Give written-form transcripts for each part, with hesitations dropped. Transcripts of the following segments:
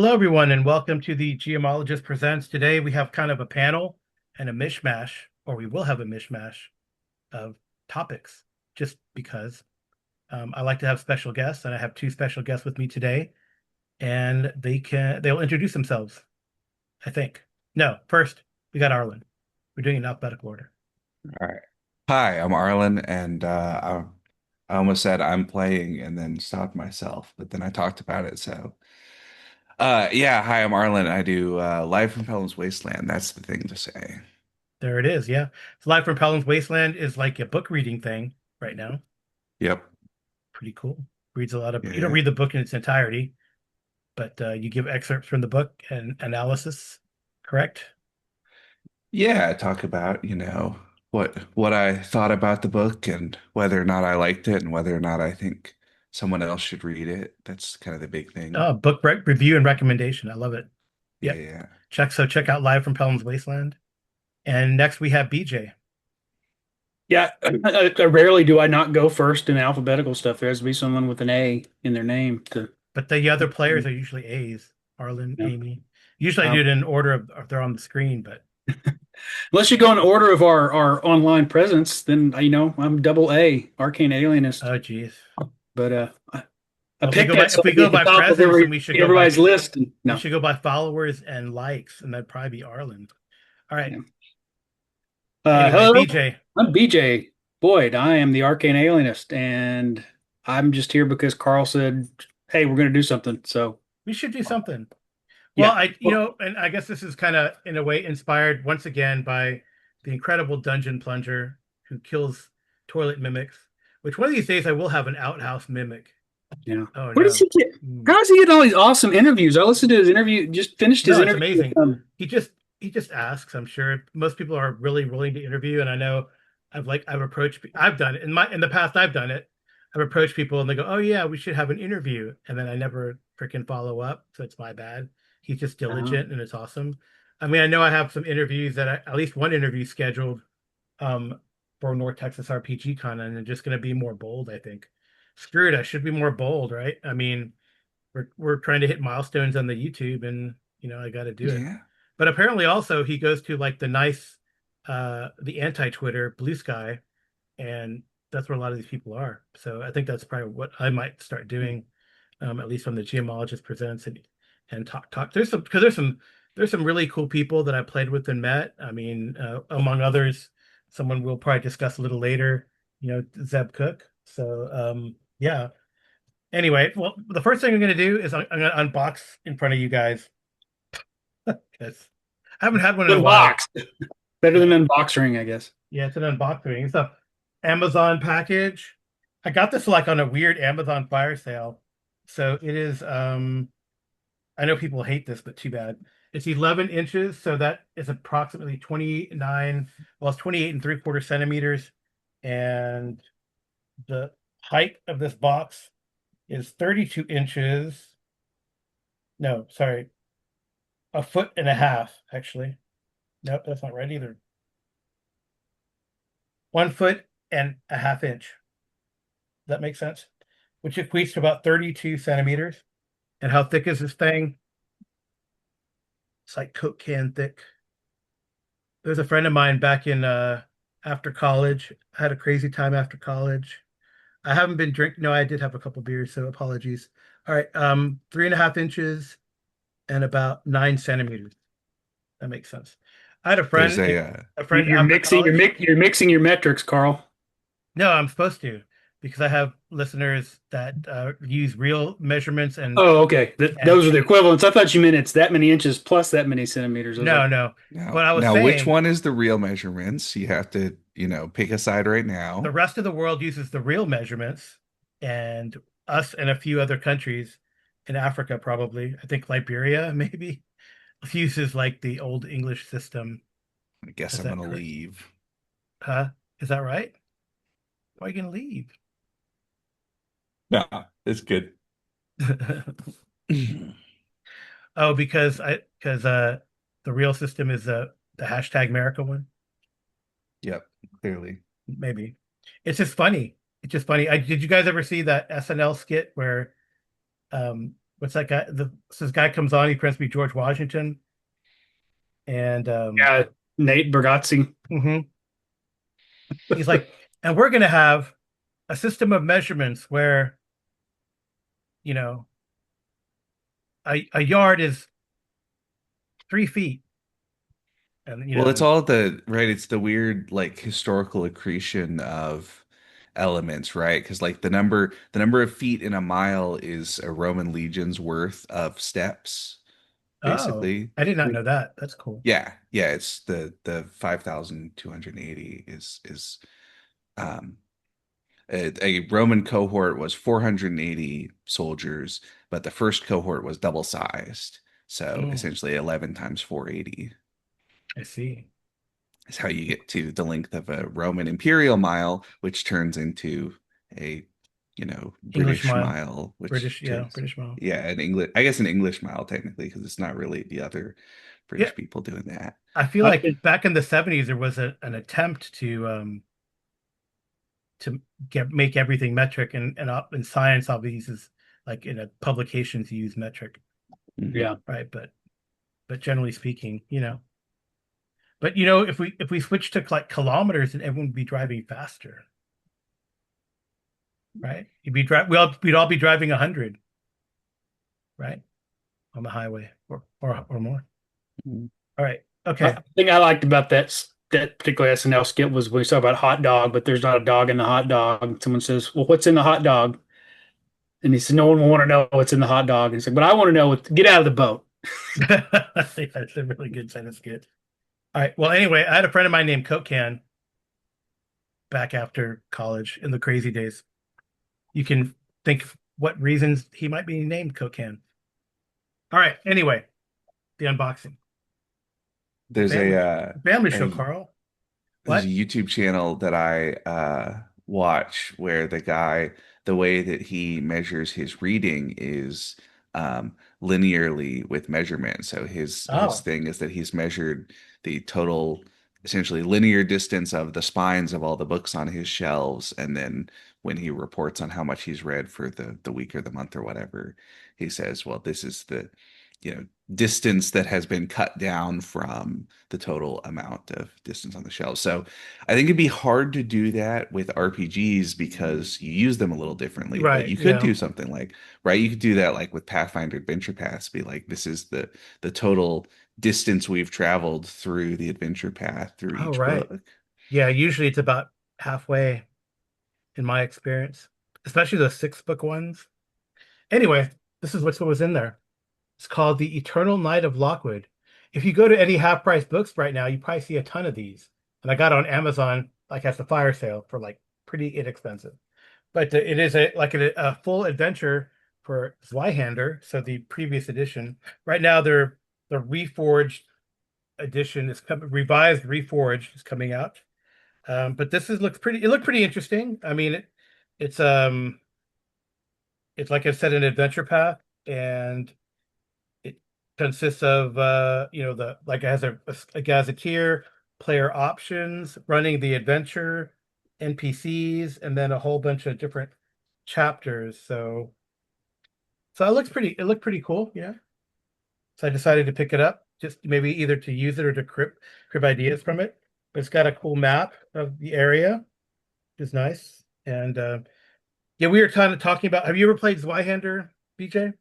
Hello, everyone, and welcome to the Geomologist Presents. Today we have kind of a panel and a mishmash, or we will have a mishmash of topics, just because I like to have special guests, and I have two special guests with me today, and they'll introduce themselves, I think. No, first we got Arlen. We're doing it in alphabetical order. All right. Hi, I'm Arlen, and I almost said I'm playing and then stopped myself, but then I talked about it. Yeah, hi, I'm Arlen. I do Live from Pelham's Wasteland. That's the thing to say. There it is. Yeah, so Live from Pelham's Wasteland is like a book reading thing right now. Yep. Pretty cool. Reads a lot of. You don't Yeah. read the book in its entirety, but you give excerpts from the book and analysis, correct? Yeah, I talk about, what I thought about the book and whether or not I liked it and whether or not I think someone else should read it. That's kind of the big thing. Oh, book review and recommendation. I love it. Yep. Yeah. Check out Live from Pelham's Wasteland. And next we have BJ. Yeah, I rarely do I not go first in alphabetical stuff. There has to be someone with an A in their name to, But the other players are usually A's. Arlen, you Amy. Usually I do know. it in order of if they're on the screen, but Unless you go in order of our online presence, then I'm double A, Arcane Alienist. oh geez. But I Well, if we picked go by that so if we I'd be go at the by top of presence, then we should go by everybody's list. And, we no, should go by followers and likes, and that'd probably be Arlen. All right. yeah. Anyway, Hello, BJ, I'm BJ Boyd. I am the Arcane Alienist, and I'm just here because Carl said, "Hey, we're going to do something." So we should do something. Well, yeah. I, Well, and I guess this is kind of in a way inspired once again by the incredible dungeon plunger who kills toilet mimics, which one of these days I will have an outhouse mimic. Yeah. Oh Where does no. he get? Mm. How does he get all these awesome interviews? I listened to his interview. Just finished his No, it's interview with amazing. He just asks, I'm sure most people are really willing to interview, and I know I've done it in the past. I've done it. I've approached people and they go, "Oh yeah, we should have an interview," and then I never freaking follow up, so it's my bad. He's just uh, diligent and it's awesome. I mean, I know I have some interviews at least one interview scheduled um for North Texas RPG Con, and I'm just going to be more bold. I think. Screw it, I should be more bold, right? I mean, we're trying to hit milestones on the YouTube, and I got to do it. Yeah. But apparently, also he goes to like the anti-Twitter Blue Sky, and that's where a lot of these people are. So I think that's probably what I might start doing, at least from the Geomologist Presents and talk. There's some really cool people that I played with and met. I mean, among others, someone we'll probably discuss a little later. Zeb Cook. So yeah. Anyway, well, the first thing I'm going to do is I'm going to unbox in front of you guys because I haven't had one in a while. unboxed. Better Yeah, than unboxing, I guess. yeah, it's an unboxing. It's a Amazon package. I got this like on a weird Amazon fire sale. So it is I know people hate this, but too bad. It's 11 inches, so that is approximately 29, well, it's 28 and 3/4 centimeters. And the height of this box is 32 inches. No, sorry, a foot and a half, actually. Nope, that's not right either. 1 foot and a half inch. Does that make sense? Which equates to about 32 centimeters. And how thick is this thing? It's like Coke can thick. There's a friend of mine back in after college. I had a crazy time after college. I haven't been drinking. No, I did have a couple beers, so apologies. All right, 3.5 inches and about 9 centimeters. That makes sense. I had a There's friend, a friend You're after mixing. college. You're mixing your metrics, Carl. No, I'm supposed to because I have listeners that use real measurements Oh, okay. and Those are the equivalents. I thought you meant it's that many inches plus that many centimeters. I was no, like, no. What Now, I was now, which saying, one is the real measurements? You have to, pick a side right the now. rest of the world uses the real measurements, and us and a few other countries in Africa, probably, I think Liberia, maybe, uses like the old English system. I guess Is I'm that gonna correct? leave. Huh? Is that right? Why are you gonna leave? No, it's good. Oh, because the real system is the hashtag America one. Yep, clearly. Maybe. It's just funny. It's just funny. Did you guys ever see that SNL skit where what's that guy? So this guy comes on. He pretends to be George Washington, and Yeah, Nate Bargatze. mhm. He's like, and we're gonna have a system of measurements where you know a yard is 3 feet, and Well, it's all the right. It's the weird like historical accretion of elements, right? Because like the number of feet in a mile is a Roman legion's worth of steps, oh, basically. I did not know that. That's cool. Yeah, yeah. It's the 5,280 is um a Roman cohort was 480 soldiers, but the first cohort was double sized. So Mm, essentially 11 times 480 I see. is how you get to the length of a Roman imperial mile, which turns into a, English British mile, mile, which British, yeah, turns, British mile. yeah, an English, I guess an English mile technically, because it's not really the other Yeah, British people doing that. I feel I like did, back in the 70s there was an attempt to get make everything metric, and up in science obviously uses like in a publication to use metric, Mhm. yeah. right? But generally speaking, but if we switch to like kilometers, then everyone would be driving faster, right? We'd all be driving 100, right, on the highway or more. Mhm. All right, I okay. think I liked about that particular SNL skit was when we talk about hot dog, but there's not a dog in the hot dog. Someone says, "Well, what's in the hot dog?" And he said, "No one will want to know what's in the hot dog." And he's like, "But I want to know what. Get out of the boat." That's a really good sentence. Good. All right. Well, anyway, I had a friend of mine named Coke Can back after college in the crazy days. You can think what reasons he might be named Coke Can. All right. Anyway, the unboxing, the There's family, the family show, a Carl. there's a What? YouTube channel that I watch where the way that he measures his reading is linearly with measurement. So his Oh, thing is that he's measured the total, essentially linear distance of the spines of all the books on his shelves, and then when he reports on how much he's read for the week or the month or whatever, he says, "Well, this is the, distance that has been cut down from the total amount of distance on the shelf." So I think it'd be hard to do that with RPGs because you use them a little differently, but right. you could Yeah. do something like, right, you could do that like with Pathfinder Adventure Paths, be like, this is the total distance we've traveled through the adventure path through Oh, each right. book. Yeah. Usually it's about halfway in my experience, especially the 6 book ones. Anyway, this is what was in there. It's called The Eternal Night of Lockwood. If you go to any half price books right now, you probably see a ton of these. And I got it on Amazon, like at the fire sale for like pretty inexpensive. But it is a full adventure for Zweihander. So the previous edition. Right now, the reforged edition is coming, revised, reforged is coming out. But this is looks pretty. It looked pretty interesting. I mean, it's it's like I said, an adventure path, and it consists of the like it has a gazetteer, player options, running the adventure, NPCs, and then a whole bunch of different chapters. So it looked pretty cool, yeah. So I decided to pick it up, just maybe either to use it or to crib ideas from it. But it's got a cool map of the area, which is nice. And yeah, we were kind of talking about. Have you ever played Zweihander, BJ?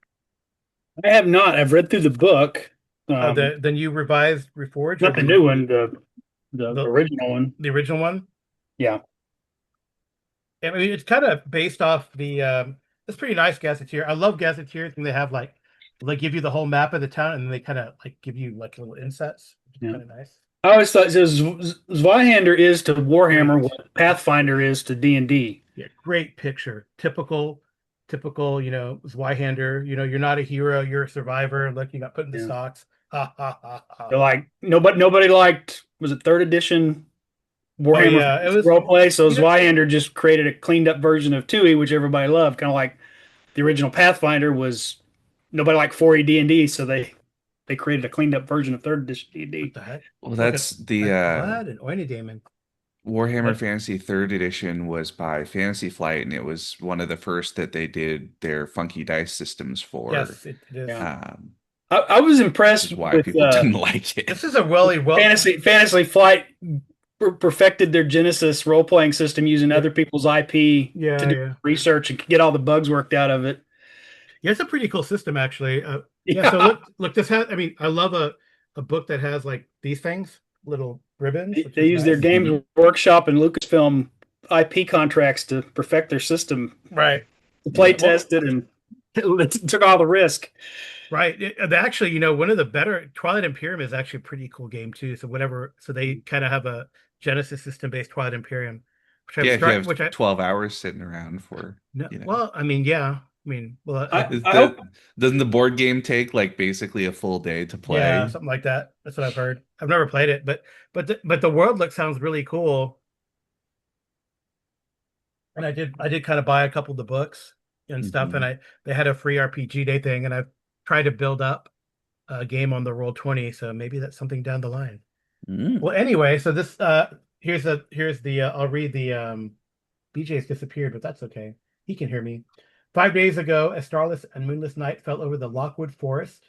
I have not. I've read through the book, The new revised Reforged, or not the the new one, the the original one. the original one. Yeah, I mean, it's kind of based off the. It's pretty nice gazetteer. I love gazetteers when they have like they give you the whole map of the town, and then they kind of like give you like little insets, which is yeah. kind of nice. I always thought so Zweihander is to Warhammer Great, what Pathfinder is to D&D. yeah, great picture. Typical. Zweihander. You're not a hero. You're a survivor. Look, you got put in the Yeah. stocks. Ha ha ha ha. They're like nobody liked, was it third edition Oh Warhammer yeah, it Fantasy was. Roleplay? So You know, Zweihander just created a cleaned up version of TUI, which everybody loved. Kind of like the original Pathfinder was nobody liked 4E D&D, so they created a cleaned up version of third edition what D&D. the heck? Well, Look at that's the Red Blood and Oinadaemon. Warhammer But Fantasy Third Edition was by Fantasy Flight, and it was one of the first that they did their funky dice systems for, yes, it is. Yeah. um, I was which impressed is why with people didn't like it. This is a really well. Fantasy Flight perfected their Genesis role playing system using Yeah, other people's IP to yeah, do yeah. research and get all the bugs worked out of it. Yeah, it's a pretty cool system actually. Yeah, so Yeah, look, this has, I mean, I love a book that has like these things, little ribbons, which they is use their nice. Mhm. Games Workshop and Lucasfilm IP contracts to perfect their system. Right. To play Yeah. Well, tested and it took all the risk. right. Actually, one of the better Twilight Imperium is actually a pretty cool game too. So whatever, so they kind of have a Genesis system based Twilight Imperium, which I've Yeah, if you started, have which I 12 hours sitting around for, no, you know, well, I mean, yeah, I mean, well, is I the hope doesn't the board game take like basically a full day to yeah, play? something like that. That's what I've heard. I've never played it, but the world look sounds really cool. And I did kind of buy a couple of the books and stuff, and Hmm. I they had a free RPG day thing, and I've tried to build up a game on the Roll20, so maybe that's something down the line. Mm. Well, anyway, so this here's the I'll read the BJ's disappeared, but that's okay. He can hear me. 5 days ago, a starless and moonless night fell over the Lockwood Forest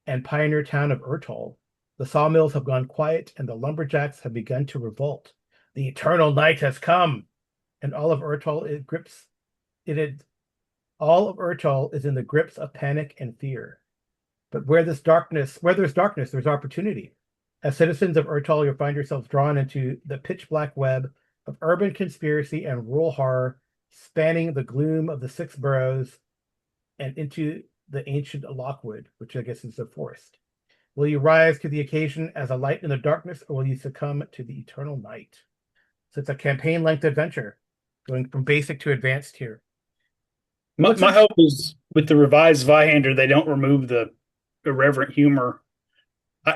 and pioneer town of Ertol. The sawmills have gone quiet, and the lumberjacks have begun to revolt. The eternal night has come, and all of Ertol it grips it had all of Ertol is in the grips of panic and fear. But where there's darkness, there's opportunity. As citizens of Ertol, you'll find yourselves drawn into the pitch black web of urban conspiracy and rural horror, spanning the gloom of the six boroughs and into the ancient Lockwood, which I guess is the forest. Will you rise to the occasion as a light in the darkness, or will you succumb to the eternal night? So it's a campaign-length adventure, going from basic to advanced here. What's my it? hope is with the revised Vihander, they don't remove the irreverent humor.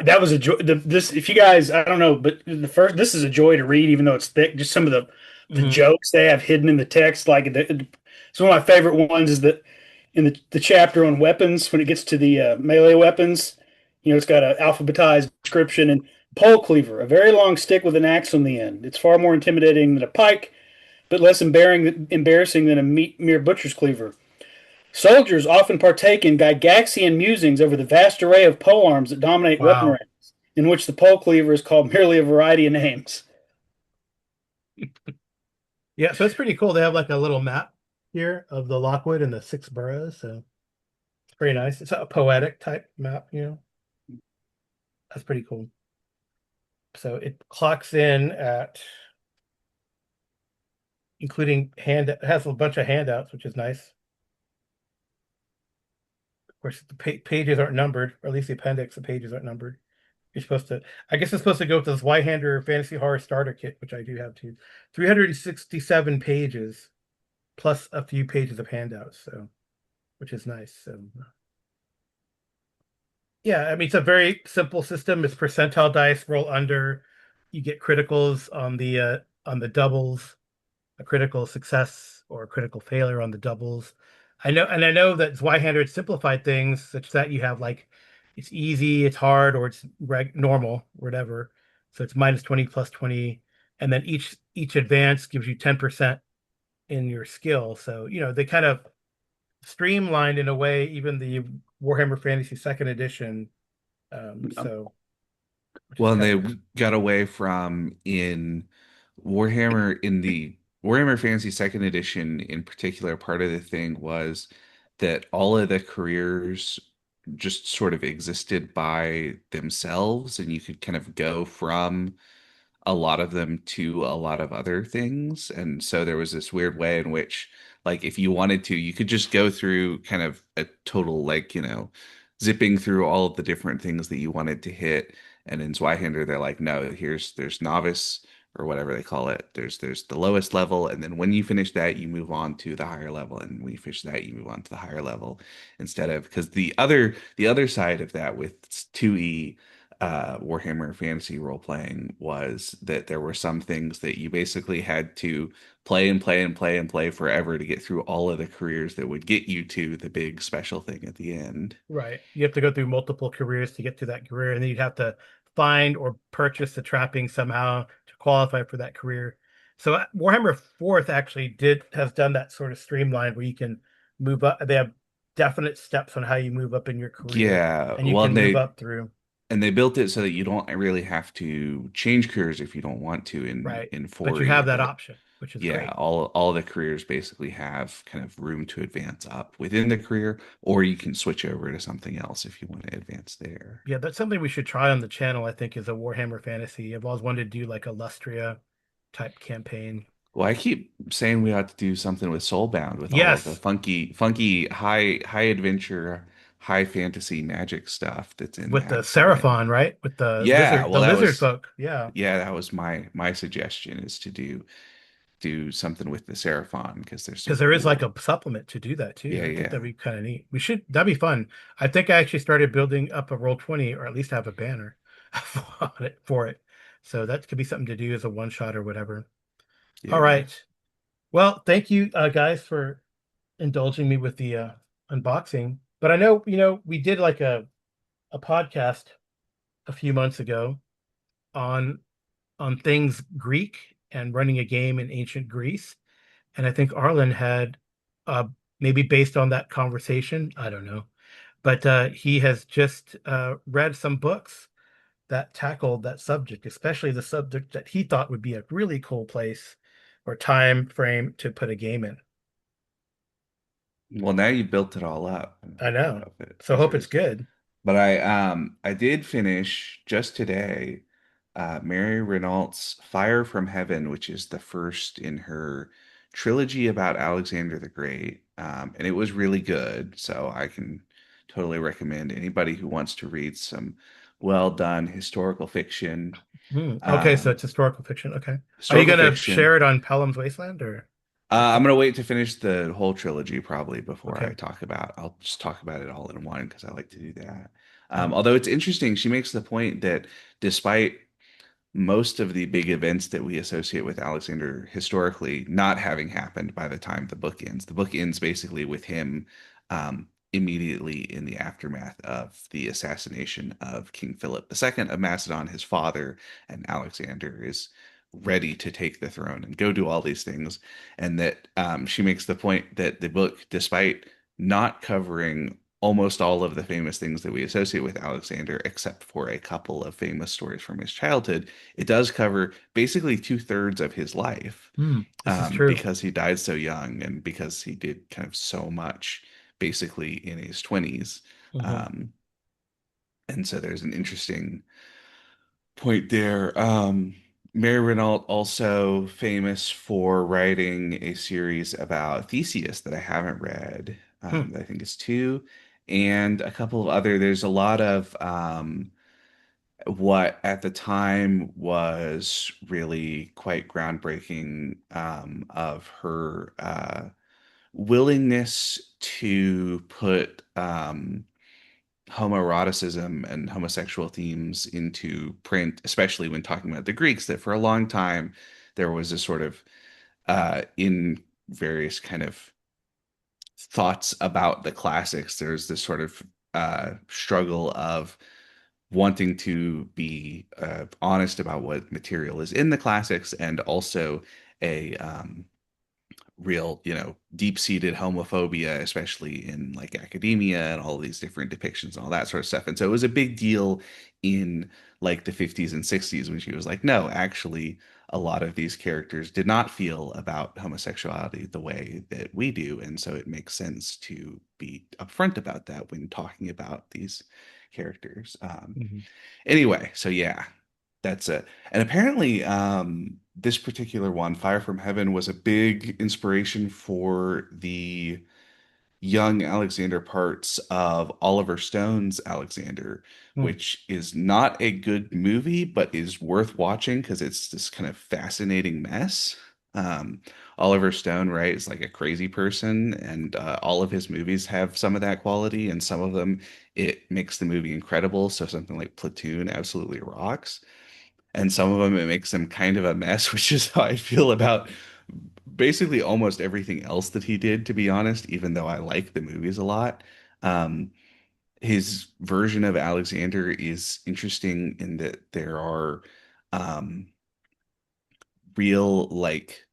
That was a joy. This, if you guys, I don't know, but this is a joy to read, even though it's thick. Just some of the Mhm. jokes they have hidden in the text, it's one of my favorite ones. Is that in the chapter on weapons when it gets to the melee weapons, it's got an alphabetized description and pole cleaver, a very long stick with an axe on the end. It's far more intimidating than a pike, but less embarrassing than a mere butcher's cleaver. Soldiers often partake in Gygaxian musings over the vast array of polearms that dominate weapon Wow. ranks, in which the pole cleaver is called merely a variety of names. Yeah, so it's pretty cool. They have like a little map here of the Lockwood and the six boroughs, so it's pretty nice. It's a poetic type map. That's pretty cool. So it clocks in at including it has a bunch of handouts, which is nice. Of course, the pages aren't numbered, or at least the appendix, the pages aren't numbered. You're supposed to, I guess it's supposed to go with this Zweihander Fantasy Horror Starter Kit, which I do have too. 367 pages plus a few pages of handouts, so which is nice. So yeah, I mean it's a very simple system. It's percentile dice, roll under. You get criticals on the doubles, a critical success or a critical failure on the doubles. I know that Zweihander had simplified things such that you have like it's easy, it's hard, or it's normal, whatever. So it's -20 +20, and then each advance gives you 10% in your skill. So they kind of streamlined in a way even the Warhammer Fantasy Second Edition. So which is Well, and kind they of nice. got away from in the Warhammer Fantasy Second Edition in particular, part of the thing was that all of the careers just sort of existed by themselves, and you could kind of go from a lot of them to a lot of other things. And so there was this weird way in which, like, if you wanted to, you could just go through kind of a total, like, zipping through all of the different things that you wanted to hit. And in Zweihander, they're like, no, there's novice or whatever they call it. There's the lowest level, and then when you finish that, you move on to the higher level, and when you finish that, you move on to the higher level instead of because the other side of that with 2E Warhammer Fantasy role playing was that there were some things that you basically had to play and play and play and play forever to get through all of the careers that would get you to the big special thing at the end. Right. You have to go through multiple careers to get to that career, and then you'd have to find or purchase the trappings somehow to qualify for that career. So Warhammer 4th actually did has done that sort of streamline where you can move up. They have definite steps on how you move up in your career, Yeah, and you well, can move up through. they built it so that you don't really have to change careers if you don't want to Right. in But you 40, have that but option, which is yeah, great. all the careers basically have kind of room to advance up within the career, or you can switch over to something else if you want to advance there. Yeah, that's something we should try on the channel, I think, is a Warhammer Fantasy. I've always wanted to do like a Lustria type campaign. Well, I keep saying we ought to do something with Soulbound with all of the Yes, funky high adventure, high fantasy magic stuff that's in with the that. And Seraphon, right? With yeah, well, the that lizard was folk. Yeah. that was my suggestion is to do something with the Seraphon because they're so Because there is like cool. a supplement to do that too. Yeah, I think that'd yeah. be kind of neat. That'd be fun. I think I actually started building up a Roll20 or at least have a banner for it. So that could be something to do as a one shot or whatever. All Yeah. right. Well, thank you guys for indulging me with the unboxing. But I know, we did like a podcast a few months ago on things Greek and running a game in ancient Greece. And I think Arlen had uh maybe based on that conversation, I don't know, but he has just read some books that tackled that subject, especially the subject that he thought would be a really cool place or time frame to put a game in. Well, now you built it all up. I'm I proud know. of it So I hope it's because good. but I did finish just today Mary Renault's Fire from Heaven, which is the first in her trilogy about Alexander the Great. And it was really good, so I can totally recommend anybody who wants to read some well done historical fiction. Hmm. Okay, so Um, it's historical fiction. Okay. Are you historical gonna share fiction. it on Pelham's Wasteland or I'm okay. gonna wait to finish the whole trilogy probably before Okay. I talk about. I'll just talk about it all in one because I like to do that. Hmm. Although it's interesting, she makes the point that despite most of the big events that we associate with Alexander historically not having happened by the time the book ends. The book ends basically with him immediately in the aftermath of the assassination of King Philip II of Macedon, his father, and Alexander is ready to take the throne and go do all these things. And that she makes the point that the book, despite not covering almost all of the famous things that we associate with Alexander, except for a couple of famous stories from his childhood, it does cover basically two-thirds of his life Hmm. This is true. because he died so young and because he did kind of so much basically in his 20s. Hmm. Um, and so there's an interesting point there. Mary Renault also famous for writing a series about Theseus that I haven't read. Hmm. I think it's two, and a couple of other. There's a lot of what at the time was really quite groundbreaking of her willingness to put homoeroticism and homosexual themes into print, especially when talking about the Greeks, that for a long time there was a sort of in various kind of thoughts about the classics, there's this sort of struggle of wanting to be honest about what material is in the classics and also a real, deep-seated homophobia, especially in like academia and all these different depictions and all that sort of stuff. And so it was a big deal in like the 50s and 60s when she was like, no, actually, a lot of these characters did not feel about homosexuality the way that we do. And so it makes sense to be upfront about that when talking about these characters. Hmm. Anyway, so yeah, that's it. And apparently, this particular one, Fire from Heaven, was a big inspiration for the young Alexander parts of Oliver Stone's Alexander, Hmm. which is not a good movie, but is worth watching because it's this kind of fascinating mess. Um, Oliver Stone, right, is like a crazy person, and all of his movies have some of that quality, and some of them it makes the movie incredible. So something like Platoon absolutely rocks, and some of them it makes them kind of a mess, which is how I feel about basically almost everything else that he did, to be honest, even though I like the movies a lot. Um, his version of Alexander is interesting in that there are um, real like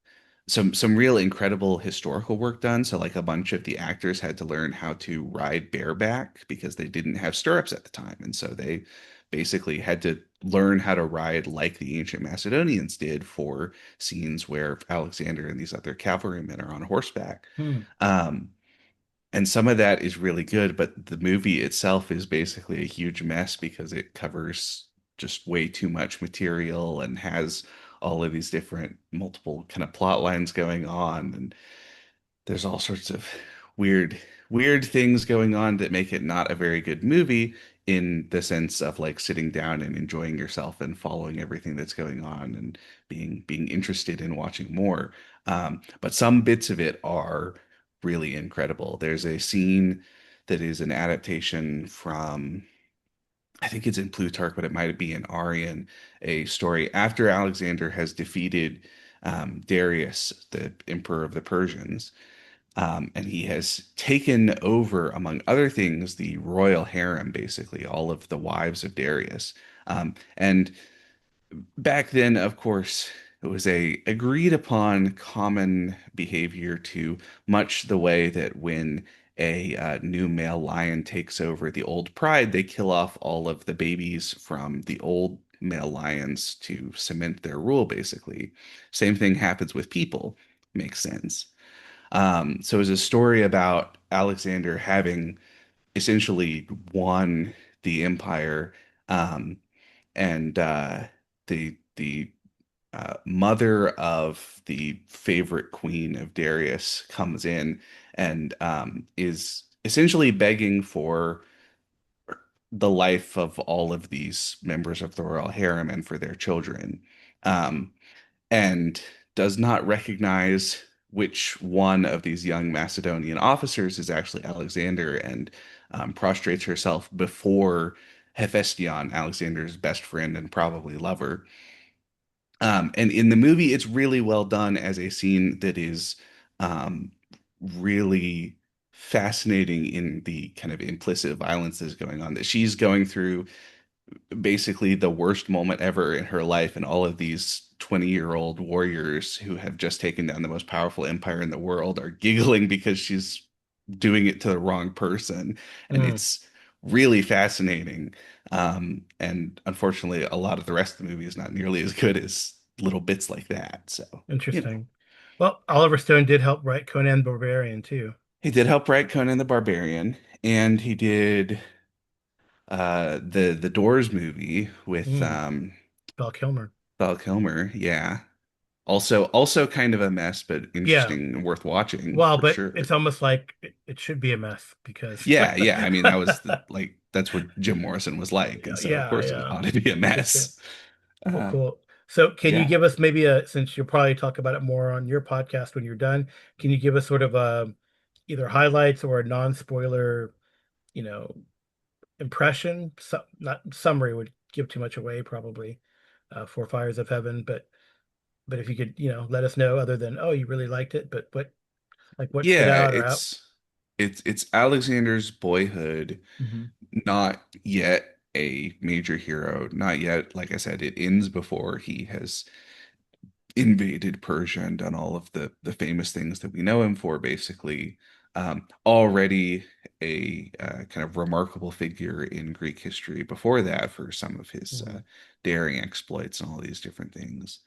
some real incredible historical work done. So like a bunch of the actors had to learn how to ride bareback because they didn't have stirrups at the time. And so they basically had to learn how to ride like the ancient Macedonians did for scenes where Alexander and these other cavalrymen are on horseback. Hmm. Um, and some of that is really good, but the movie itself is basically a huge mess because it covers just way too much material and has all of these different multiple kind of plot lines going on. And there's all sorts of weird, weird things going on that make it not a very good movie in the sense of like sitting down and enjoying yourself and following everything that's going on and being interested in watching more. But some bits of it are really incredible. There's a scene that is an adaptation from, I think it's in Plutarch, but it might be in Arian, a story after Alexander has defeated Darius, the emperor of the Persians, and he has taken over, among other things, the royal harem, basically, all of the wives of Darius. And back then, of course, it was a agreed upon common behavior to much the way that when a new male lion takes over the old pride, they kill off all of the babies from the old male lions to cement their rule, basically. Same thing happens with people. Makes sense. So it's a story about Alexander having essentially won the empire, um, and the mother of the favorite queen of Darius comes in and is essentially begging for the life of all of these members of the royal harem and for their children. Um, and does not recognize which one of these young Macedonian officers is actually Alexander and prostrates herself before Hephaestion, Alexander's best friend and probably lover. And in the movie, it's really well done as a scene that is um, really fascinating in the kind of implicit violence that's going on, that she's going through basically the worst moment ever in her life, and all of these 20-year-old warriors who have just taken down the most powerful empire in the world are giggling because she's doing it to the wrong person. And Hmm. it's really fascinating. And unfortunately, a lot of the rest of the movie is not nearly as good as little bits like that. So, you know, Interesting. Well, Oliver Stone did help write Conan the Barbarian too. he did help write Conan the Barbarian, and he did the Doors movie with Hmm. Val Kilmer. Val Kilmer. Yeah. Also kind of a mess, but Yeah. interesting and worth watching Well, for but it's sure. almost like it should be a mess because Yeah. I mean, that was that's what Jim Morrison was like, and so of yeah, course it yeah. ought to be a Interesting. mess. Cool, Uh, cool. So can you yeah. give us maybe since you'll probably talk about it more on your podcast when you're done, can you give us sort of either highlights or a non-spoiler, you know, impression? Not summary would give too much away probably for Fires of Heaven, but if you could, let us know other than, oh, you really liked it, but what stood Yeah, out or out. it's Alexander's boyhood, Hmm. not yet a major hero, not yet, like I said, it ends before he has invaded Persia and done all of the famous things that we know him for, basically. Already a kind of remarkable figure in Greek history before that for some of his Hmm. daring exploits and all these different things.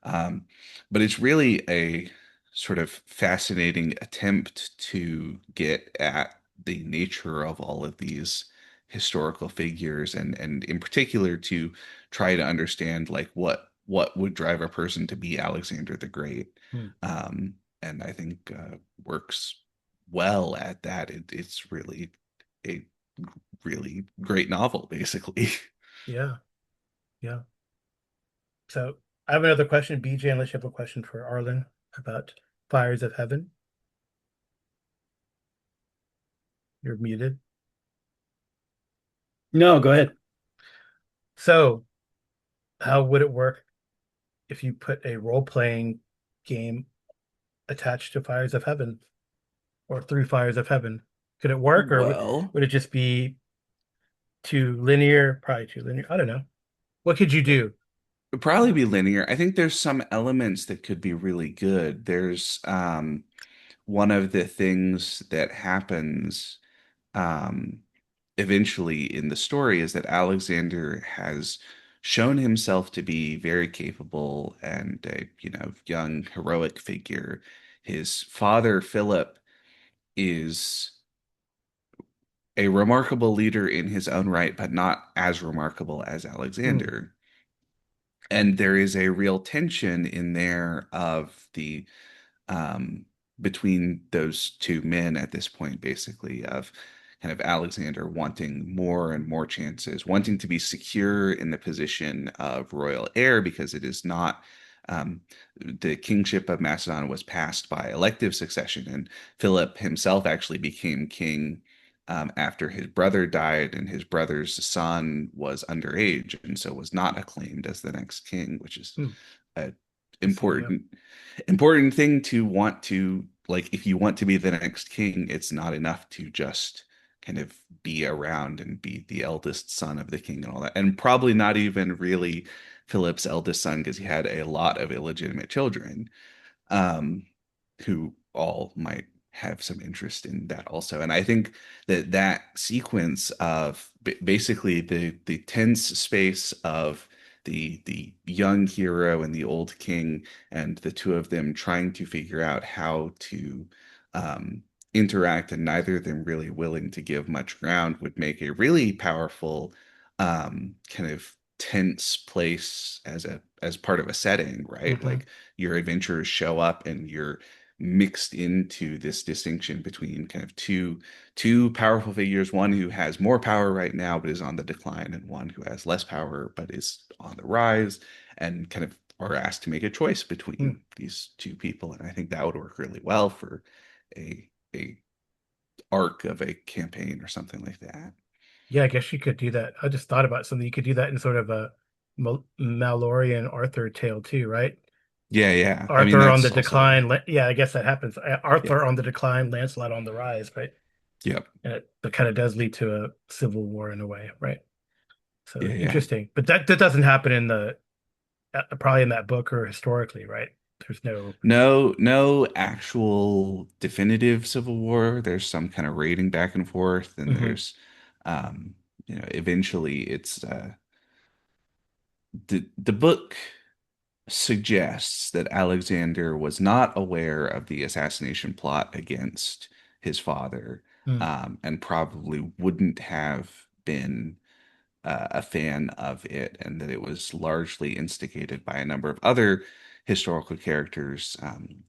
Um, but it's really a sort of fascinating attempt to get at the nature of all of these historical figures and in particular to try to understand like what would drive a person to be Alexander the Great. Hmm. And I think works well at that. It's really a really great novel, basically. Yeah, yeah. So I have another question, BJ, unless you have a question for Arlen about Fires of Heaven. You're muted. No, go ahead. So how would it work if you put a role-playing game attached to Fires of Heaven or through Fires of Heaven? Could it work, or would, Well, would it just be? too linear, probably too linear. I don't know. What could you do? It'd probably be linear. I think there's some elements that could be really good. There's one of the things that happens um, eventually in the story is that Alexander has shown himself to be very capable and a, young heroic figure. His father, Philip, is a remarkable leader in his own right, but not as remarkable as Hmm. Alexander. And there is a real tension in there of the um, between those two men at this point, basically, of kind of Alexander wanting more and more chances, wanting to be secure in the position of royal heir because it is not. The kingship of Macedon was passed by elective succession, and Philip himself actually became king after his brother died, and his brother's son was underage, and so was not acclaimed as the next king, which is Hmm. a I see. Yeah. important thing to want to like. If you want to be the next king, it's not enough to just kind of be around and be the eldest son of the king and all that, and probably not even really Philip's eldest son because he had a lot of illegitimate children um, who all might have some interest in that also. And I think that that sequence of basically the tense space of the young hero and the old king, and the two of them trying to figure out how to um, interact, and neither of them really willing to give much ground, would make a really powerful kind of tense place as part of a setting, right? Hmm. Like your adventurers show up and you're mixed into this distinction between kind of two powerful figures, one who has more power right now but is on the decline, and one who has less power but is on the rise, and kind of are asked to make a choice Hmm. between these two people. And I think that would work really well for a arc of a campaign or something like that. Yeah, I guess you could do that. I just thought about something. You could do that in sort of a Mallory Arthur tale too, right? Yeah, yeah, I mean Arthur on the that's also decline. Yeah, I guess that happens. yeah, Arthur on the decline, Lancelot on the rise, right? yep, And it kind of does lead to a civil war in a way, right? So yeah, yeah. interesting. But that doesn't happen in the probably in that book or historically, right? There's no. No actual definitive civil war. There's some kind of raiding back and forth, and Hmm. there's, um, eventually it's the book suggests that Alexander was not aware of the assassination plot against his father, Mm. and probably wouldn't have been a fan of it, and that it was largely instigated by a number of other historical characters,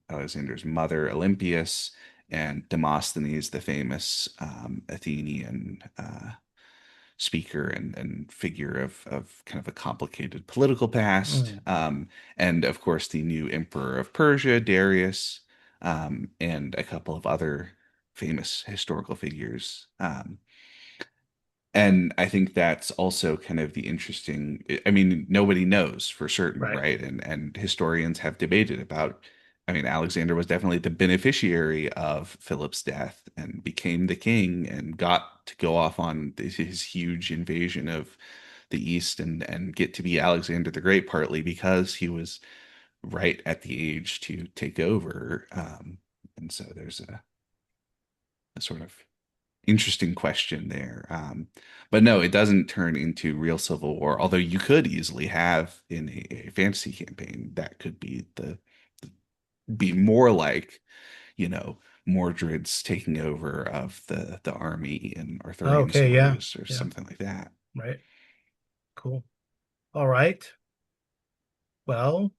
Alexander's mother, Olympias, and Demosthenes, the famous Athenian speaker and figure of kind of a complicated political past, Mm. and of course the new emperor of Persia, Darius, and a couple of other famous historical figures. And I think that's also kind of the interesting, I mean, nobody knows for certain, Right. right? And historians have debated about, I mean, Alexander was definitely the beneficiary of Philip's death and became the king and got to go off on his huge invasion of the East and get to be Alexander the Great, partly because he was right at the age to take over. And so there's a sort of interesting question there. But no, it doesn't turn into real civil war, although you could easily have in a fantasy campaign that could be more like, you know, Mordred's taking over of the army in Oh, Arthurian okay. Yeah. stories or Yeah. something like that. Right. Cool. All right. Well,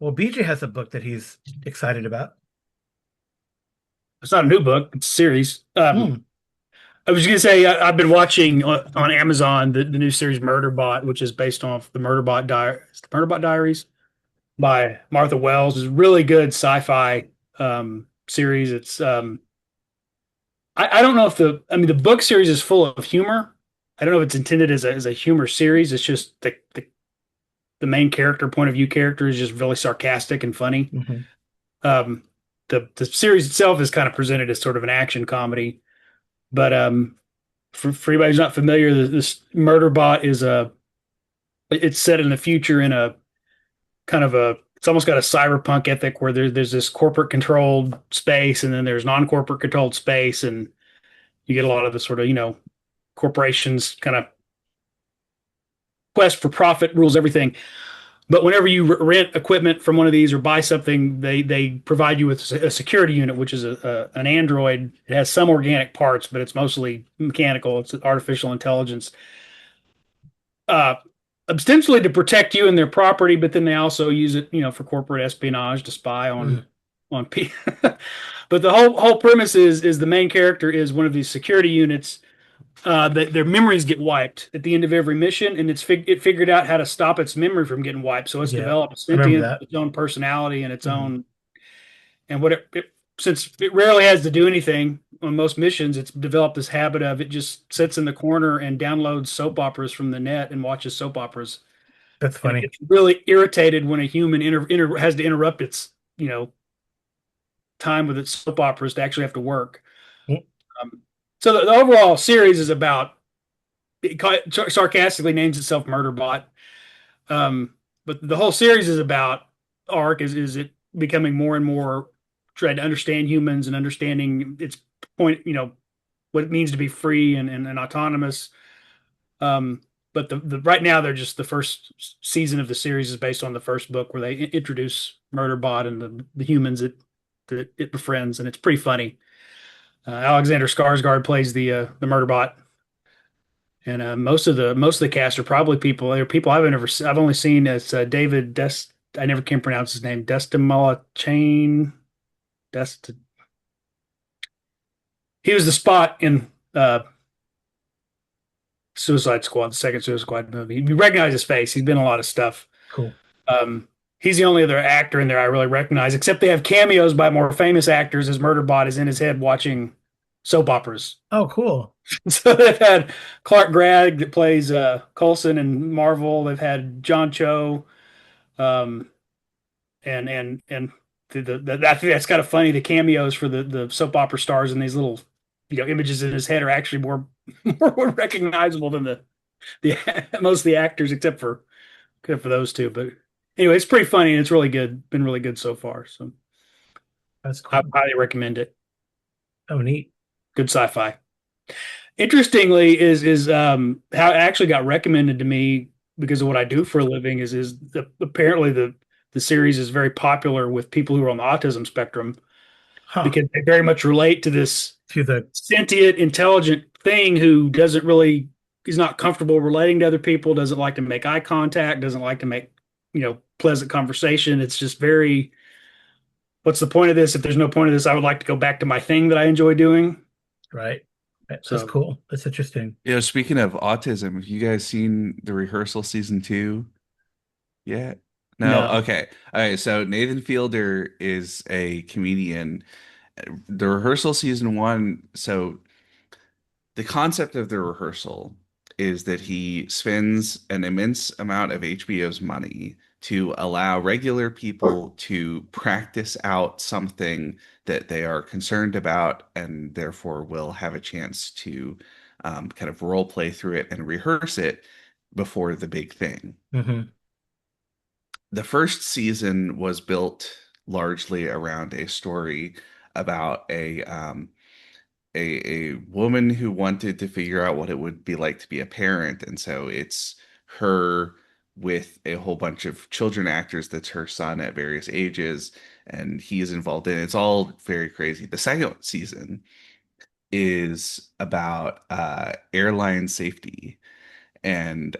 BJ has a book that he's excited about. It's not a new book, it's a series. Hmm. I was going to say I've been watching on Amazon the new series Murderbot, which is based off the Murderbot Diaries by Martha Wells. It's a really good sci-fi series. It's I don't know if I mean the book series is full of humor. I don't know if it's intended as a humor series. It's just the main character, point of view character, is just really sarcastic and funny. Hmm. Um, the series itself is kind of presented as sort of an action comedy, but For anybody who's not familiar, this murder bot is it's set in the future in a kind of a it's almost got a cyberpunk ethic where there's this corporate controlled space and then there's non-corporate controlled space, and you get a lot of the sort of, corporations kind of quest for profit rules everything. But whenever you rent equipment from one of these or buy something, they provide you with a security unit, which is an android. It has some organic parts, but it's mostly mechanical. It's artificial intelligence, uh, ostensibly to protect you and their property, but then they also use it, for corporate espionage to spy on Mm. people. But the whole premise is the main character is one of these security units. That their memories get wiped at the end of every mission, and it figured out how to stop its memory from getting wiped. So it's Yeah, developed a I remember sentience, that. its own personality, and its Mhm. own and what since it rarely has to do anything on most missions, it's developed this habit of it just sits in the corner and downloads soap operas from the net and watches soap operas. That's And it funny. gets really irritated when a human has to interrupt its time with its soap operas to actually have to work. Mm. So the overall series is about it sarcastically names itself Murderbot. Um, but the whole series is about arc is it becoming more and more trying to understand humans and understanding its point, what it means to be free and autonomous. Um, but the right now they're just the first season of the series is based on the first book where they introduce Murderbot and the humans that it befriends, and it's pretty funny. Alexander Skarsgård plays the Murderbot, and most of the cast are probably people. They're people I've only seen as David Dest. I never can pronounce his name. Destamala Chain. Dest. He was the Spot in Suicide Squad, the second Suicide Squad movie. You recognize his face. He's been in a lot of stuff. Cool. He's the only other actor in there I really recognize, except they have cameos by more famous actors as Murderbot is in his head watching soap operas. Oh, cool. So they've had Clark Gregg that plays Coulson in Marvel. They've had John Cho, um, and I think that's kind of funny. The cameos for the soap opera stars and these little images in his head are actually more more recognizable than the most of the actors, except for those two. But anyway, it's pretty funny and it's really good. Been really good so far. So That's I cool. highly recommend it. Oh, neat. Good sci-fi. Interestingly, is how it actually got recommended to me because of what I do for a living apparently the series is very popular with people who are on the autism spectrum Huh. because they very much relate to this To the sentient, intelligent thing who doesn't really is not comfortable relating to other people, doesn't like to make eye contact, doesn't like to make pleasant conversation. It's just very, what's the point of this? If there's no point of this, I would like to go back to my thing that I enjoy doing. right. That's So cool. That's interesting. Speaking of autism, have you guys seen the rehearsal season 2 yet? No? no. Okay. All right. So Nathan Fielder is a comedian. The rehearsal season 1, so the concept of the rehearsal is that he spends an immense amount of HBO's money to allow regular people to practice out something that they are concerned about and therefore will have a chance to kind of role play through it and rehearse it before the big thing. Hmm. The first season was built largely around a story about a woman who wanted to figure out what it would be like to be a parent, and so it's her with a whole bunch of children actors that's her son at various ages, and he's involved in it. It's all very crazy. The second season is about airline safety and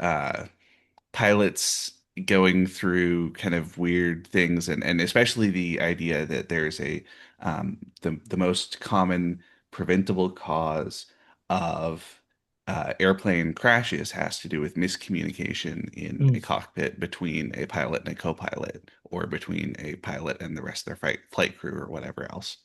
pilots going through kind of weird things, and especially the idea that there's the most common preventable cause of airplane crashes has to do with miscommunication in a Mm. cockpit between a pilot and a co-pilot, or between a pilot and the rest of their flight crew or whatever else.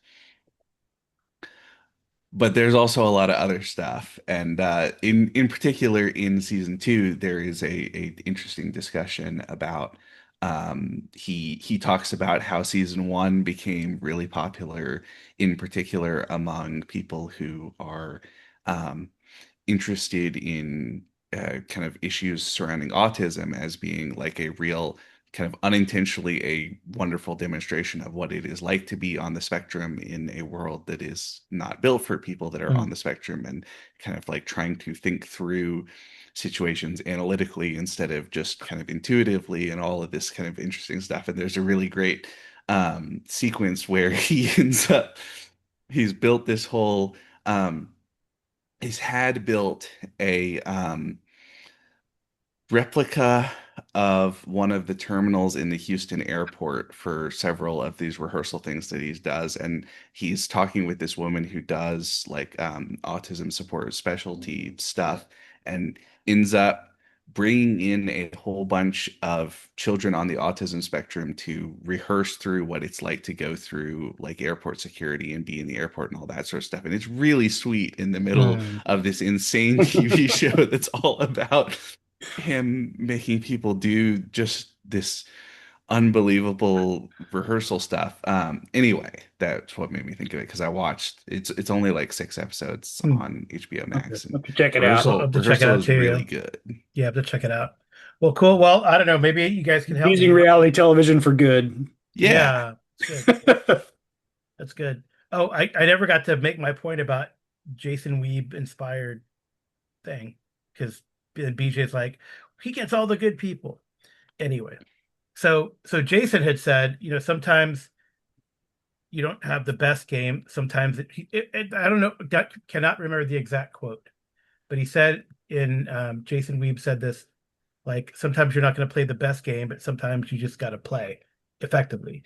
But there's also a lot of other stuff, and in particular in season 2, there is a interesting discussion about he talks about how season 1 became really popular, in particular among people who are um, interested in kind of issues surrounding autism as being like a real kind of unintentionally a wonderful demonstration of what it is like to be on the spectrum in a world that is not built for people that are on Mm. the spectrum, and kind of like trying to think through situations analytically instead of just kind of intuitively, and all of this kind of interesting stuff. And there's a really great sequence where he ends up he's built this whole he's had built a replica of one of the terminals in the Houston airport for several of these rehearsal things that he does. And he's talking with this woman who does like autism support specialty stuff, and ends up bringing in a whole bunch of children on the autism spectrum to rehearse through what it's like to go through like airport security and be in the airport and all that sort of stuff. And it's really sweet in the middle Mm. of this insane TV show that's all about him making people do just this unbelievable rehearsal stuff. Anyway, that's what made me think of it, because I watched it's only like 6 episodes Mm. on HBO Okay, Max, and have to check it out. I'll rehearsal have to check it rehearsal out is too. Yeah. really good. Yeah, I have to check it out. Well, cool. Well, I don't know. Maybe you guys can help Using me. reality television for good. Yeah. Yeah, it's good. That's good. Oh, I never got to make my point about Jason Weeb inspired thing, because BJ's like, he gets all the good people. Anyway, so Jason had said, sometimes you don't have the best game. Sometimes I don't know, cannot remember the exact quote, but he said in Jason Weeb said this, like sometimes you're not going to play the best game, but sometimes you just got to play effectively.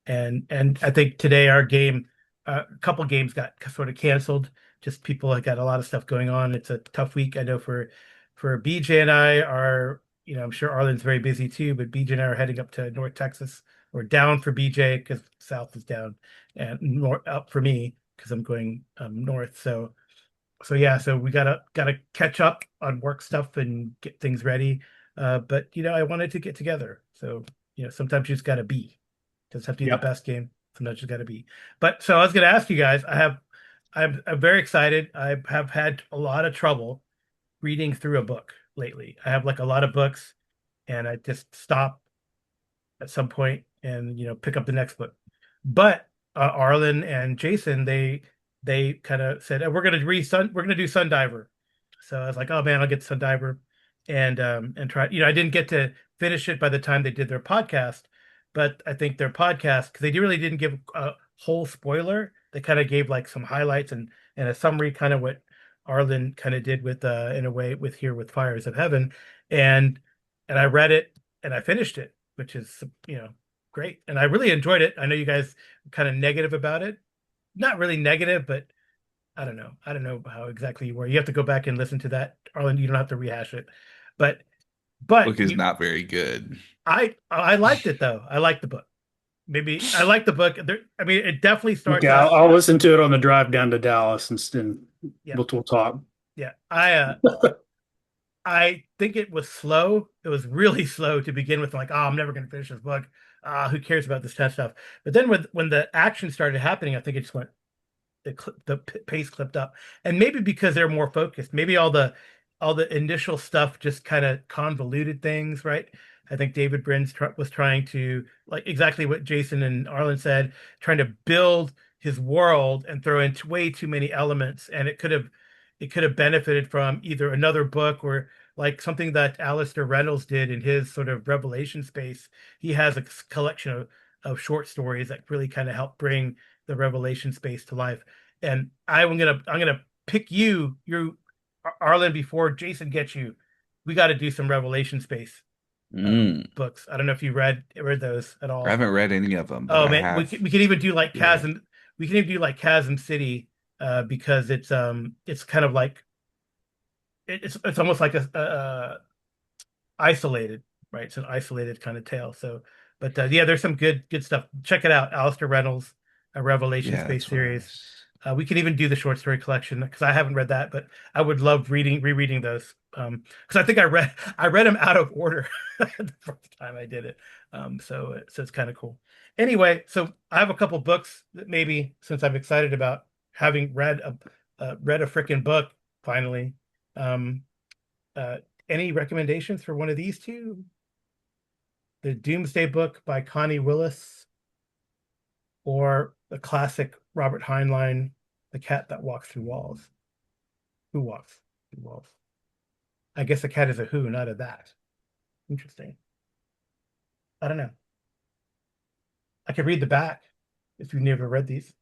And I think today our game, a couple games got sort of canceled. Just people have got a lot of stuff going on. It's a tough week. I know for BJ and I are, I'm sure Arlen's very busy too, but BJ and I are heading up to North Texas, or down for BJ because South is down, and north up for me because I'm going north. So yeah, so we gotta catch up on work stuff and get things ready. But I wanted to get together. So sometimes you just gotta be. Doesn't have to be the Yep. best game. Sometimes you just gotta be. But so I was gonna ask you guys. I'm very excited. I have had a lot of trouble reading through a book lately. I have like a lot of books, and I just stop at some point and pick up the next book. But Arlen and Jason, they kind of said, we're gonna we're gonna do Sundiver. So I was like, oh man, I'll get Sundiver and try. I didn't get to finish it by the time they did their podcast, but I think their podcast, because they really didn't give a whole spoiler. They kind of gave like some highlights and a summary, kind of what Arlen kind of did with in a way with here with Fires of Heaven, and and I read it and I finished it, which is great, and I really enjoyed it. I know you guys were kind of negative about it, not really negative, but I don't know. I don't know how exactly you were. You have to go back and listen to that, Arlen. You don't have to rehash it, but Book is not very good. I liked it though. I liked the book. Maybe I liked the book. I mean, it definitely Okay, starts I'll, out. I'll listen to it on the drive down to Dallas, and Yeah, we'll talk. yeah. I think it was slow. It was really slow to begin with. Like, oh, I'm never going to finish this book. Who cares about this kind of stuff? But then when the action started happening, I think it just went the pace clipped up, and maybe because they're more focused, maybe all the initial stuff just kind of convoluted things, right? I think David Brin was trying to, like exactly what Jason and Arlen said, trying to build his world and throw in way too many elements, and it could have benefited from either another book or like something that Alistair Reynolds did in his sort of Revelation space. He has a collection of short stories that really kind of help bring the Revelation space to life. And I'm gonna pick Arlen, before Jason gets you. We got to do some Revelation space Mm. books. I don't know if you read those at I all. haven't read any of them, but Oh I man, we have. can, we can even do like Yeah. Chasm. We can even do like Chasm City, because it's kind of like it's almost like a isolated, right? It's an isolated kind of tale. So, but yeah, there's some good stuff. Check it out, Alistair Reynolds, a Revelation Yeah, space that's what I series. was. We can even do the short story collection because I haven't read that, but I would love rereading those. Because I think I read them out of order the first time I did it. So it's kind of cool. Anyway, so I have a couple books that maybe, since I'm excited about having read a freaking book finally. Um, uh, any recommendations for one of these two? The Doomsday Book by Connie Willis, or the classic Robert Heinlein, The Cat That Walks Through Walls? Who walks through walls? I guess a cat is a who, not a that. Interesting. I don't know. I could read the back if you've never read these.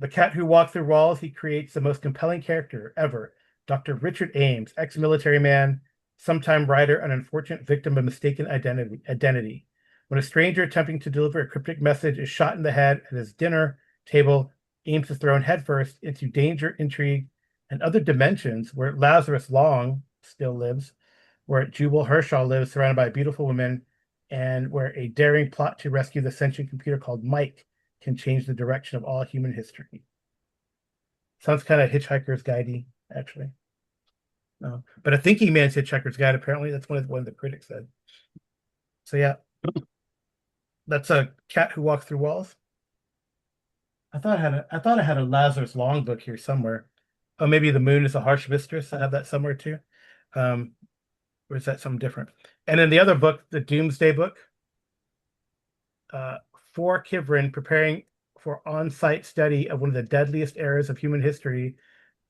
The cat who walks through walls, he creates the most compelling character ever. Dr. Richard Ames, ex-military man, sometime writer, an unfortunate victim of mistaken identity. When a stranger attempting to deliver a cryptic message is shot in the head at his dinner table, Ames is thrown headfirst into danger, intrigue, and other dimensions where Lazarus Long still lives, where Jubal Hershaw lives surrounded by beautiful women, and where a daring plot to rescue the sentient computer called Mike can change the direction of all human history. Sounds kind of Hitchhiker's Guidey, actually. No, but a thinking man's Hitchhiker's Guide. Apparently, that's one of the critics said. So yeah, that's a cat who walks through walls. I thought I had a Lazarus Long book here somewhere. Oh, maybe the moon is a harsh mistress. I have that somewhere too. Um, or is that something different? And then the other book, the Doomsday Book, uh, for Kivrin, preparing for on-site study of one of the deadliest eras of human history,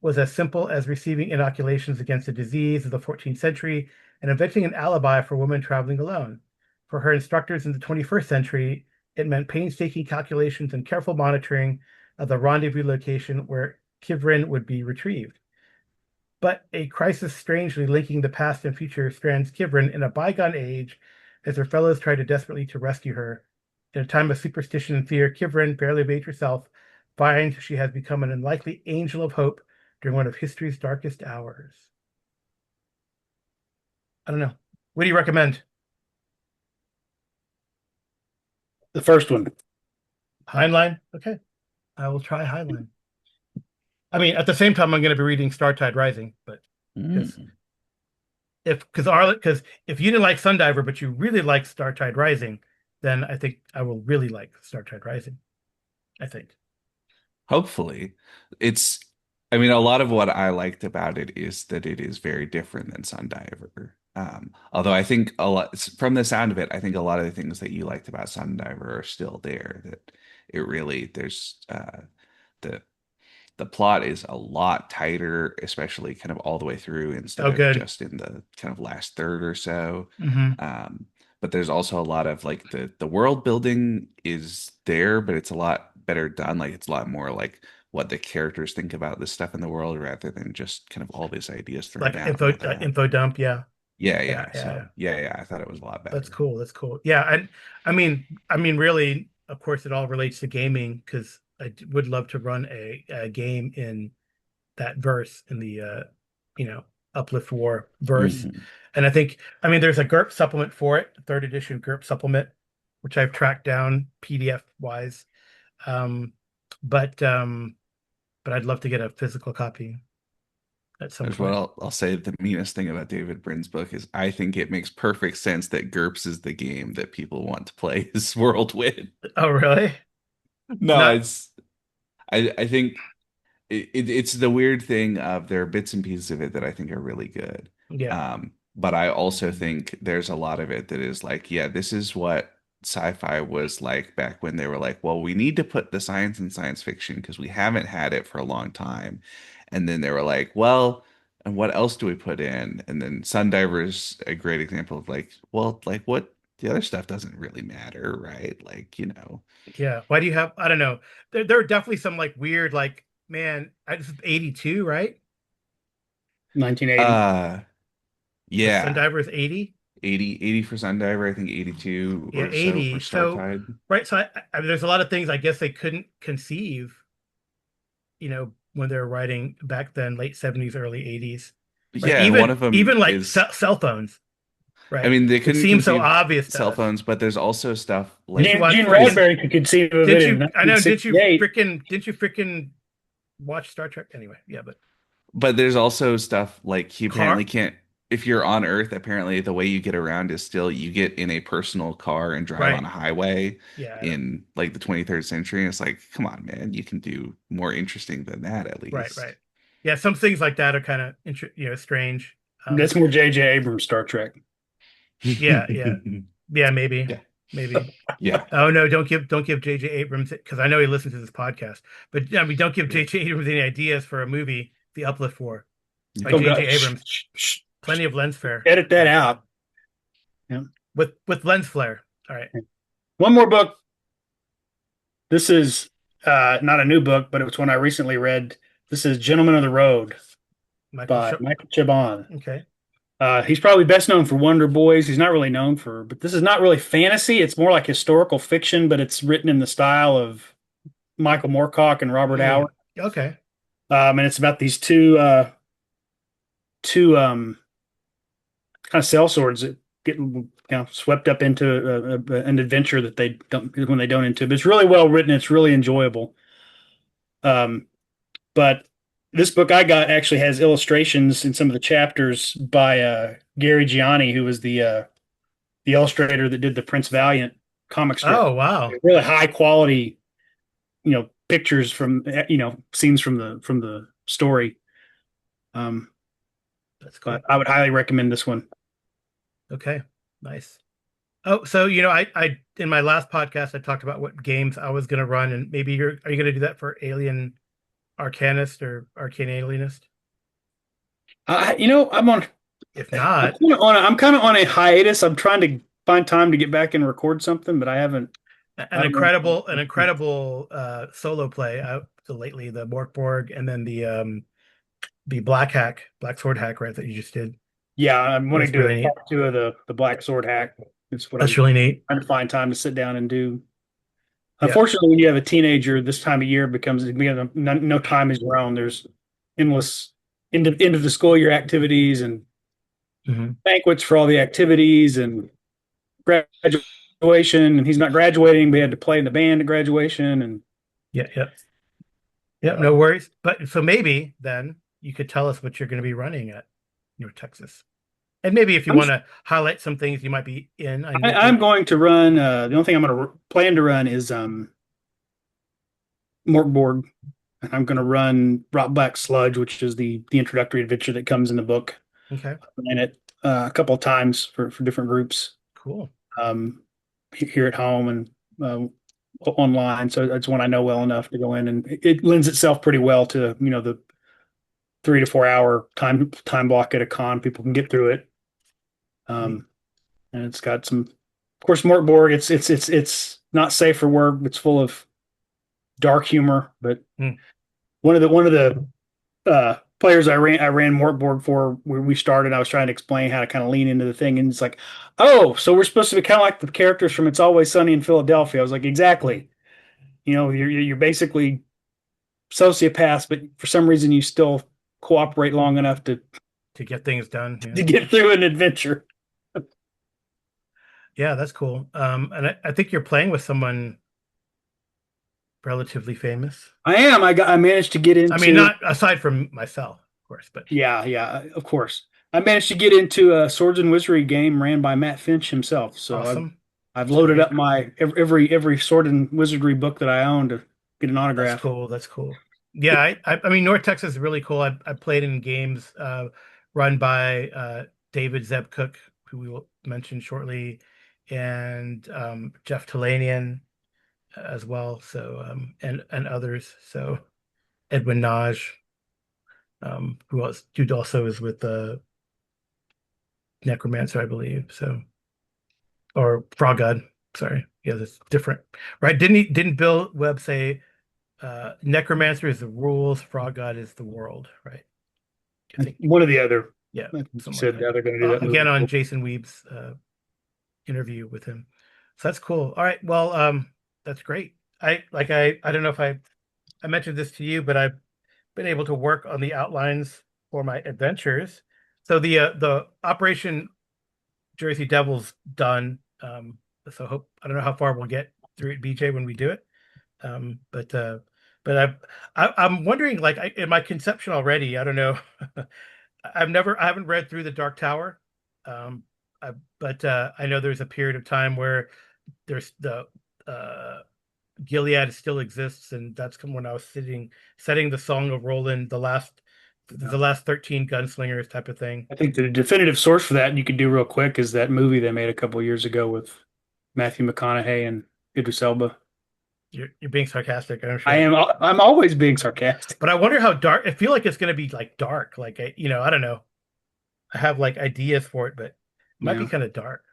was as simple as receiving inoculations against a disease of the 14th century and inventing an alibi for women traveling alone. For her instructors in the 21st century, it meant painstaking calculations and careful monitoring of the rendezvous location where Kivrin would be retrieved. But a crisis strangely linking the past and future strands Kivrin in a bygone age as her fellows try to desperately to rescue her. In a time of superstition and fear, Kivrin, barely made herself, finds she has become an unlikely angel of hope during one of history's darkest hours. I don't know. What do you recommend? The first one. Heinlein? Okay. I will try Heinlein. I mean, at the same time, I'm going to be reading Startide Rising, but because Mm. because if you didn't like Sundiver, but you really like Startide Rising, then I think I will really like Startide Rising. I think. Hopefully. It's, I mean, a lot of what I liked about it is that it is very different than Sundiver. Although I think a lot, from the sound of it, I think a lot of the things that you liked about Sundiver are still there. That it really, there's the the plot is a lot tighter, especially kind of all the way through instead Oh, of good. just in the kind of last third or so. Hmm. Um, but there's also a lot of like the world building is there, but it's a lot better done. Like it's a lot more like what the characters think about this stuff in the world rather than just kind of all these ideas thrown Like out and info all that. info dump. Yeah, Yeah, yeah, yeah. yeah, yeah. So yeah, I thought it was a lot That's better. cool. That's cool. Yeah, and I mean, really, of course, it all relates to gaming because would love to run a game in that verse in the you know Uplift War verse. Mhm. And I mean, there's a GURP supplement for it, third edition GURP supplement, which I've tracked down PDF wise. Um, but um, but I'd love to get a physical copy at some That's what point. I'll say. The meanest thing about David Brin's book is I think it makes perfect sense that GURPS is the game that people want to play his world with. Oh, really? No, Not, it's I think it's the weird thing of there are bits and pieces of it that I think are really good. yeah. But I also think there's a lot of it that is like, yeah, this is what sci-fi was like back when they were like, well, we need to put the science in science fiction because we haven't had it for a long time. And then they were like, well, and what else do we put in? And then Sundiver's a great example of like, well, like what the other stuff doesn't really matter, right? Like, you know. Yeah. Why do you have, I don't know. There are definitely some like weird, like, man, this is 82, right? 1980. Uh The yeah. Sundiver is 80. 80 for Sundiver, I think 82 Yeah, or so for 80. So, Startide. right. So I mean, there's a lot of things I guess they couldn't conceive, when they were writing back then, late 70s, early 80s, right? Yeah, and one Even, of them even like is, cell phones, I right? mean, they It couldn't seems so conceive obvious to cell us. phones, but there's also stuff Did you like watch Gene freaking, freaking, Roddenberry could conceive of it didn't in you, I know, 1968. didn't you freaking watch Star Trek? Anyway, yeah, but but there's also stuff like he apparently car, can't, if you're on Earth, apparently the way you get around is still you get in a personal car and drive on right. a highway Yeah, I know. in like the 23rd century. And it's like, come on, man, you can do more interesting than that at Right, least. right. Yeah, some things like that are kind of strange. That's more J.J. Abrams Star Trek. Yeah, yeah, yeah, maybe, Yeah. maybe. Yeah. Oh no, don't give J.J. Abrams, because I know he listens to this podcast. But I mean, don't give Yeah. J.J. Abrams any ideas for a movie, The Uplift Four by Oh J.J. God, Abrams. Plenty of lens flare. edit that Yeah, out. Yeah. with lens flare. All right, One more book. This is not a new book, but it was one I recently read. This is Gentlemen of the Road Michael. by Michael Chabon. Okay. He's probably best known for Wonder Boys. He's not really known for, but this is not really fantasy. It's more like historical fiction, but it's written in the style of Michael Moorcock and Robert Howard. Okay. And it's about these two kind of sellswords that get swept up into an adventure that they don't when they don't into. But it's really well written. It's really enjoyable. Um, but this book I got actually has illustrations in some of the chapters by Gary Gianni, who was the illustrator that did the Prince Valiant comic strip. Oh wow, Really high quality, pictures from scenes from the story. Um, that's but cool. I would highly recommend this one. Okay, nice. Oh, so I in my last podcast I talked about what games I was gonna run, and maybe are you gonna do that for Alien Arcanist or Arcane Alienist? I'm on. If not, I'm kind of on a hiatus. I'm trying to find time to get back and record something, but I haven't. I an don't know. incredible solo play out lately, the Morkborg, and then the Black Sword hack, right, that you just did. Yeah, I'm wanting That's to do really a neat. part two of the Black Sword hack. It's what That's I'm really neat. trying to find time to sit down and do. Yeah. Unfortunately, when you have a teenager, this time of year becomes no time is your own. There's endless end of the school year activities and Hmm. banquets for all the activities and graduation. And he's not graduating, but he had to play in the band at graduation. And Yeah, yeah. Yeah, no um, worries. But so maybe then you could tell us what you're going to be running at North Texas. And maybe if you I'm want to highlight some things you might be in. I know I'm going to run. The only thing I'm going to plan to run is Morkborg. And I'm going to run Rock Black Sludge, which is the introductory adventure that comes in the book. okay, And it a couple of times for different groups cool. um, here at home and uh, online. So that's one I know well enough to go in, and it lends itself pretty well to the 3 to 4 hour time block at a con. People can get through it, Neat. and it's got some, of course, Morkborg. It's not safe for work. It's full of dark humor, but Hmm. one of the players I ran Mortborg for when we started. I was trying to explain how to kind of lean into the thing, and it's like, oh, so we're supposed to be kind of like the characters from It's Always Sunny in Philadelphia. I was like, exactly. You're basically sociopaths, but for some reason you still cooperate long enough to To get things done. to Yeah. get through an adventure. Yeah, that's cool. And I think you're playing with someone relatively famous. I managed to get I mean, into. not aside from myself, of course, but Yeah, of course. I managed to get into a Swords and Wizardry game ran by Matt Finch himself. So awesome. I've That's loaded great. up my every Sword and Wizardry book that I own to get an That's autograph. cool. That's cool. Yeah, I mean North Texas is really cool. I played in games run by David Zeb Cook, who we will mention shortly, and Jeff Talanian as well. So and others. So Edwin Naj, who else? Dude also is with Necromancer, I believe. So or Frog God. Sorry, yeah, that's different, right? Didn't Bill Webb say Necromancer is the rules, Frog God is the world, right? I think, One or the other. yeah, I think you something like said that. how they're going to do that Again, moving on forward. Jason Weeb's interview with him. So that's cool. All right, well, that's great. I don't know if I mentioned this to you, but I've been able to work on the outlines for my adventures. So the Operation Jersey Devil's done. So I don't know how far we'll get through it, BJ, when we do it. Um, but uh, I'm wondering, like, in my conception already, I don't know. I haven't read through the Dark Tower, um, but I know there's a period of time where there's the uh, Gilead still exists, and that's when I was setting the Song of Roland, the last the last 13 gunslingers type of thing. I think the definitive source for that, and you could do real quick, is that movie they made a couple years ago with Matthew McConaughey and Idris Elba. You're being sarcastic, I'm I sure. am. I'm always being sarcastic. But I wonder how dark. I feel like it's going to be like dark. Like I don't know. I have like ideas for it, but it might be Yeah. kind of dark.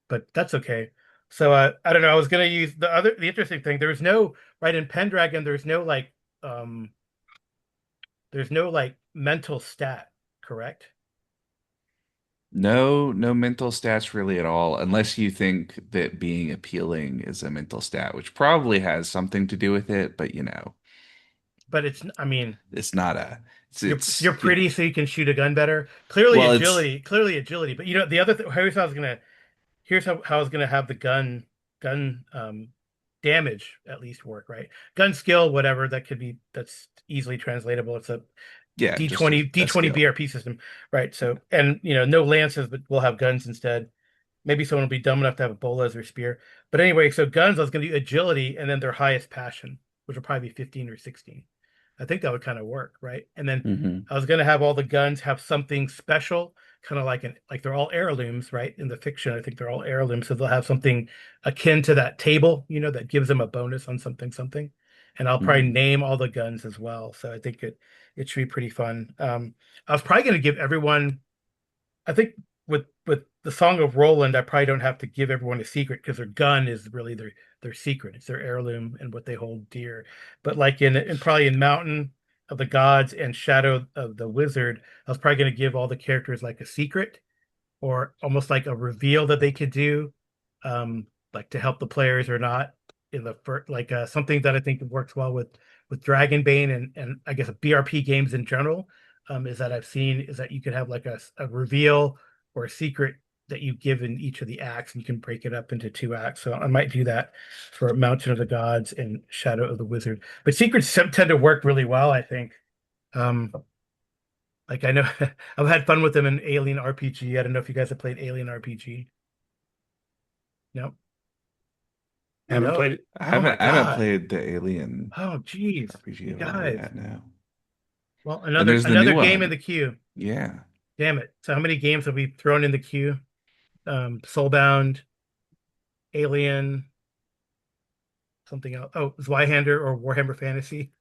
But that's okay. So I don't know. I was going to use the interesting thing. There's no right in Pendragon. Um there's no like mental stat, correct? No, no mental stats really at all, unless you think that being appealing is a mental stat, which probably has something to do with it, but But I mean, it's not a, you're pretty, so you can shoot a gun better. Clearly well, it's, agility, clearly agility. But the other thing, here's how I was gonna have the gun damage at least work, right? Gun skill, whatever, that's easily translatable. It's a yeah, just D20 a D20 skill. BRP system, right? So, and no lances, but we'll have guns instead. Maybe someone will be dumb enough to have a bola as their spear. But anyway, so guns, I was going to do agility and then their highest passion, which will probably be 15 or 16. I think that would kind of work, right? And then Hmm. I was going to have all the guns have something special, kind of like they're all heirlooms, right? In the fiction, I think they're all heirlooms, so they'll have something akin to that table, that gives them a bonus on something, something. And I'll probably Hmm. name all the guns as well. So I think it should be pretty fun. I was probably going to give everyone. I think with the Song of Roland, I probably don't have to give everyone a secret because their gun is really their secret. It's their heirloom and what they hold dear. But like in probably in Mountain of the Gods and Shadow of the Wizard, I was probably going to give all the characters like a secret or almost like a reveal that they could do, like to help the players or not in the first, like something that I think works well with Dragonbane and I guess BRP games in general, is that I've seen is that you could have like a reveal or a secret that you give in each of the acts, and you can break it up into two acts. So I might do that for Mountain of the Gods and Shadow of the Wizard. But secrets tend to work really well, I think. Um, like I know I've had fun with them in Alien RPG. I don't know if you guys have played Alien RPG. No. I haven't No. played it. Oh my I haven't God. played the Alien Oh geez. RPG You at all guys. yet, no. Well, And another there's the new another game in one. the queue. Yeah. Damn it. So how many games have we thrown in the queue? Soulbound, Alien, something else. Oh, Zweihander or Warhammer Fantasy.